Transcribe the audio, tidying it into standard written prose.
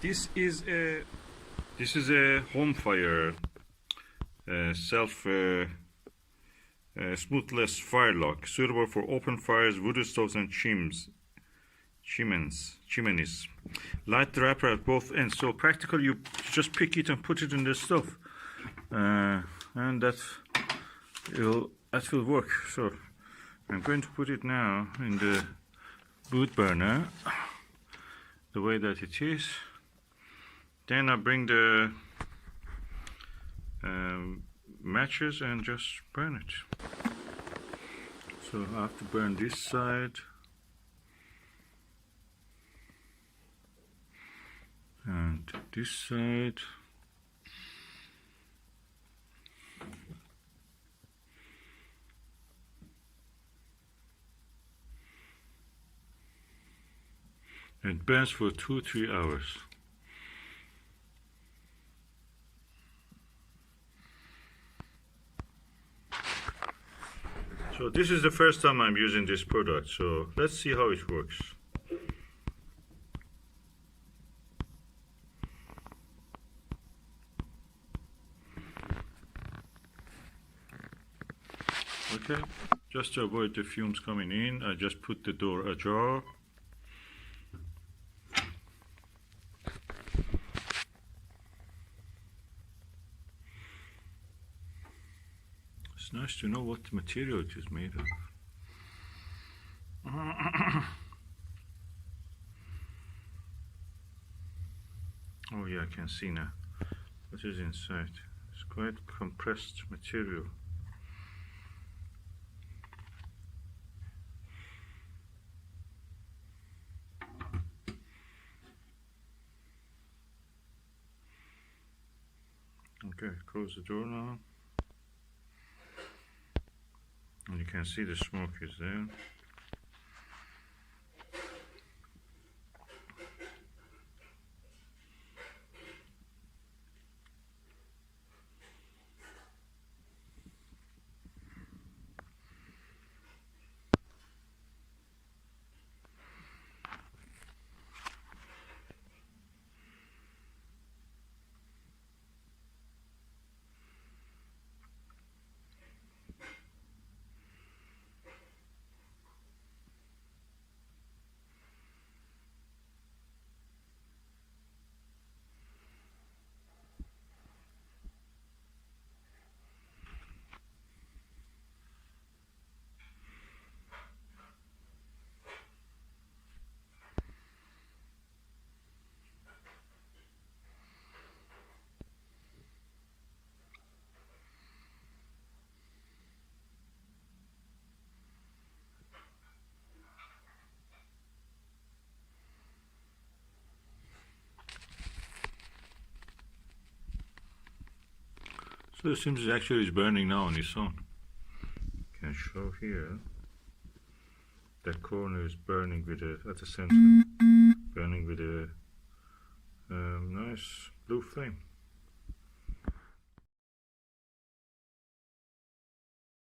This is a Homefire smokeless firelog, suitable for open fires, wood stoves, and chimneys. Light the wrapper at both ends. So practically, you just pick it and put it in the stove, and that will work. So I'm going to put it now in the Woodburner, the way that it is. Then I bring the matches and just burn it. So I have to burn this side and this side. It burns for 2-3 hours. So this is the first time I'm using this product, so let's see how it works. Okay, just to avoid the fumes coming in, I just put the door ajar. It's nice to know what material it is made of. Oh yeah, I can see now what is inside. It's quite compressed material. Okay, close the door now. And you can see the smoke is there. So it seems it actually is burning now on its own. You can show here. That corner is burning with at the center, burning with a nice blue flame.